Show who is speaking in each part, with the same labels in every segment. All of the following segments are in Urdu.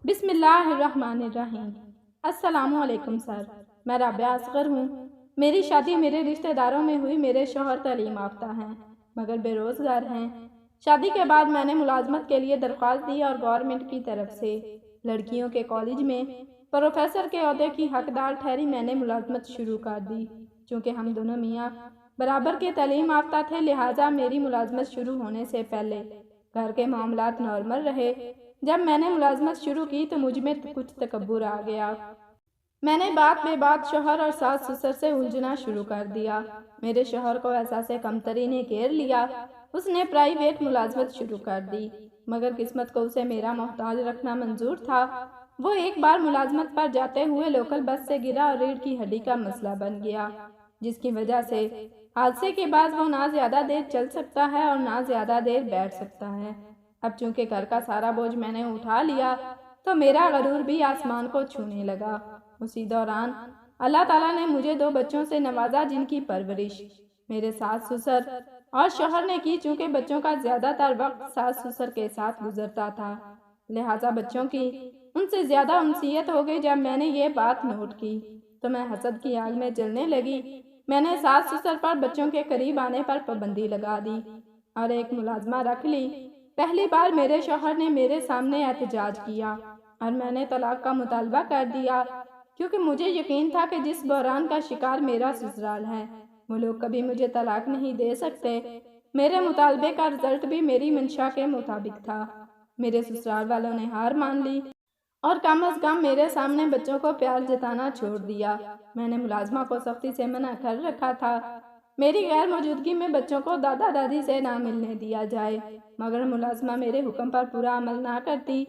Speaker 1: بسم اللہ الرحمن الرحیم۔ السلام علیکم سر، میں رابعہ اصغر ہوں۔ میری شادی میرے رشتہ داروں میں ہوئی۔ میرے شوہر تعلیم یافتہ ہیں مگر بے روزگار ہیں۔ شادی کے بعد میں نے ملازمت کے لیے درخواست دی اور گورنمنٹ کی طرف سے لڑکیوں کے کالج میں پروفیسر کے عہدے کی حقدار ٹھہری۔ میں نے ملازمت شروع کر دی۔ چونکہ ہم دونوں میاں برابر کے تعلیم یافتہ تھے، لہٰذا میری ملازمت شروع ہونے سے پہلے گھر کے معاملات نارمل رہے۔ جب میں نے ملازمت شروع کی تو مجھ میں کچھ تکبر آ گیا۔ میں نے بات بے بات شوہر اور ساس سسر سے الجھنا شروع کر دیا۔ میرے شوہر کو احساس کمتری نے گھیر لیا۔ اس نے پرائیویٹ ملازمت شروع کر دی مگر قسمت کو اسے میرا محتاج رکھنا منظور تھا۔ وہ ایک بار ملازمت پر جاتے ہوئے لوکل بس سے گرا اور ریڑھ کی ہڈی کا مسئلہ بن گیا، جس کی وجہ سے حادثے کے بعد وہ نہ زیادہ دیر چل سکتا ہے اور نہ زیادہ دیر بیٹھ سکتا ہے۔ اب چونکہ گھر کا سارا بوجھ میں نے اٹھا لیا تو میرا غرور بھی آسمان کو چھونے لگا۔ اسی دوران اللہ تعالیٰ نے مجھے 2 بچوں سے نوازا جن کی پرورش میرے ساس سسر اور شوہر نے کی۔ چونکہ بچوں کا زیادہ تر وقت ساس سسر کے ساتھ گزرتا تھا، لہٰذا بچوں کی ان سے زیادہ انسیت ہو گئی۔ جب میں نے یہ بات نوٹ کی تو میں حسد کی آگ میں جلنے لگی۔ میں نے ساس سسر پر بچوں کے قریب آنے پر پابندی لگا دی اور ایک ملازمہ رکھ لی۔ پہلی بار میرے شوہر نے میرے سامنے احتجاج کیا اور میں نے طلاق کا مطالبہ کر دیا، کیونکہ مجھے یقین تھا کہ جس بحران کا شکار میرا سسرال ہے وہ لوگ کبھی مجھے طلاق نہیں دے سکتے۔ میرے مطالبے کا رزلٹ بھی میری منشا کے مطابق تھا۔ میرے سسرال والوں نے ہار مان لی اور کم از کم میرے سامنے بچوں کو پیار جتانا چھوڑ دیا۔ میں نے ملازمہ کو سختی سے منع کر رکھا تھا میری غیر موجودگی میں بچوں کو دادا دادی سے نہ ملنے دیا جائے، مگر ملازمہ میرے حکم پر پورا عمل نہ کرتی۔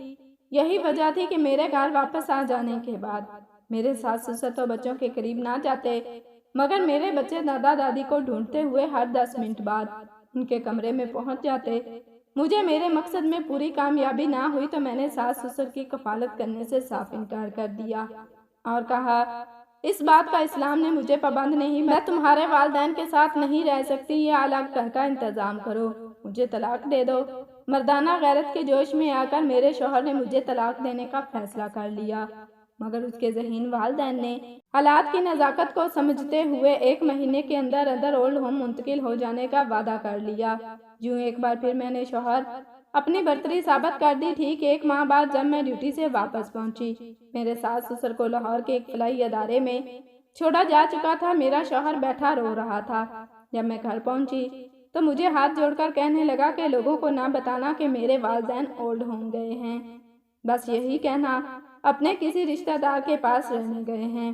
Speaker 1: یہی وجہ تھی کہ میرے گھر واپس آ جانے کے بعد میرے ساس سسر تو بچوں کے قریب نہ جاتے، مگر میرے بچے دادا دادی کو ڈھونڈتے ہوئے ہر 10 منٹ بعد ان کے کمرے میں پہنچ جاتے۔ مجھے میرے مقصد میں پوری کامیابی نہ ہوئی تو میں نے ساس سسر کی کفالت کرنے سے صاف انکار کر دیا اور کہا، اس بات کا اسلام نے مجھے پابند نہیں، میں تمہارے والدین کے ساتھ نہیں رہ سکتی، یہ الگ گھر کا انتظام کرو، مجھے طلاق دے دو۔ مردانہ غیرت کے جوش میں آ کر میرے شوہر نے مجھے طلاق دینے کا فیصلہ کر لیا، مگر اس کے ذہین والدین نے حالات کی نزاکت کو سمجھتے ہوئے 1 مہینے کے اندر اندر اولڈ ہوم منتقل ہو جانے کا وعدہ کر لیا۔ یوں ایک بار پھر میں نے شوہر اپنی برتری ثابت کر دی۔ ٹھیک 1 ماہ بعد جب میں ڈیوٹی سے واپس پہنچی، میرے ساس سسر کو لاہور کے ایک فلاحی ادارے میں چھوڑا جا چکا تھا۔ میرا شوہر بیٹھا رو رہا تھا۔ جب میں گھر پہنچی تو مجھے ہاتھ جوڑ کر کہنے لگا کہ لوگوں کو نہ بتانا کہ میرے والدین اولڈ ہوم گئے ہیں، بس یہی کہنا اپنے کسی رشتہ دار کے پاس رہنے گئے ہیں۔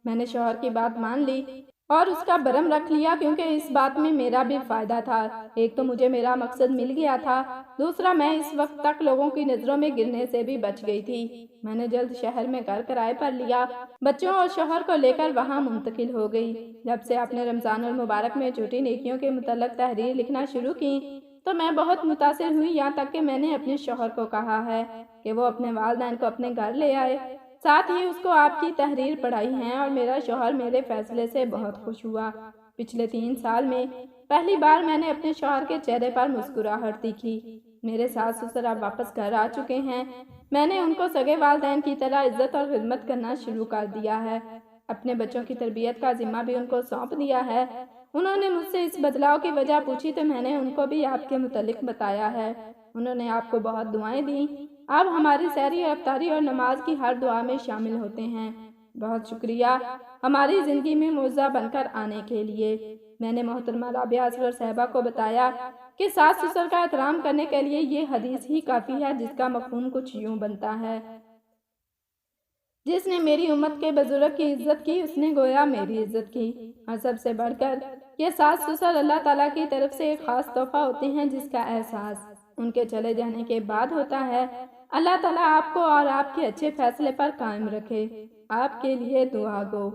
Speaker 1: میں نے شوہر کی بات مان لی اور اس کا برم رکھ لیا، کیونکہ اس بات میں میرا بھی فائدہ تھا۔ ایک تو مجھے میرا مقصد مل گیا تھا، دوسرا میں اس وقت تک لوگوں کی نظروں میں گرنے سے بھی بچ گئی تھی۔ میں نے جلد شہر میں گھر کرائے پر لیا، بچوں اور شوہر کو لے کر وہاں منتقل ہو گئی۔ جب سے آپ نے رمضان المبارک میں چھوٹی نیکیوں کے متعلق تحریر لکھنا شروع کی تو میں بہت متاثر ہوئی، یہاں تک کہ میں نے اپنے شوہر کو کہا ہے کہ وہ اپنے والدین کو اپنے گھر لے آئے، ساتھ ہی اس کو آپ کی تحریر پڑھائی ہیں، اور میرا شوہر میرے فیصلے سے بہت خوش ہوا۔ پچھلے 3 سال میں پہلی بار میں نے اپنے شوہر کے چہرے پر مسکراہٹ دیکھی۔ میرے ساس سسر اب واپس گھر آ چکے ہیں۔ میں نے ان کو سگے والدین کی طرح عزت اور خدمت کرنا شروع کر دیا ہے۔ اپنے بچوں کی تربیت کا ذمہ بھی ان کو سونپ دیا ہے۔ انہوں نے مجھ سے اس بدلاؤ کی وجہ پوچھی تو میں نے ان کو بھی آپ کے متعلق بتایا ہے۔ انہوں نے آپ کو بہت دعائیں دیں۔ آپ ہماری سحری، افطاری اور نماز کی ہر دعا میں شامل ہوتے ہیں۔ بہت شکریہ ہماری زندگی میں معزہ بن کر آنے کے لیے۔ میں نے محترمہ رابعہ اصغر صاحبہ کو بتایا کہ ساس سسر کا احترام کرنے کے لیے یہ حدیث ہی کافی ہے، جس کا مفہوم کچھ یوں بنتا ہے، جس نے میری امت کے بزرگ کی عزت کی اس نے گویا میری عزت کی۔ اور سب سے بڑھ کر یہ ساس سسر اللہ تعالیٰ کی طرف سے ایک خاص تحفہ ہوتے ہیں، جس کا احساس ان کے چلے جانے کے بعد ہوتا ہے۔ اللہ تعالیٰ آپ کو اور آپ کے اچھے فیصلے پر قائم رکھے۔ آپ کے لیے دعا گو۔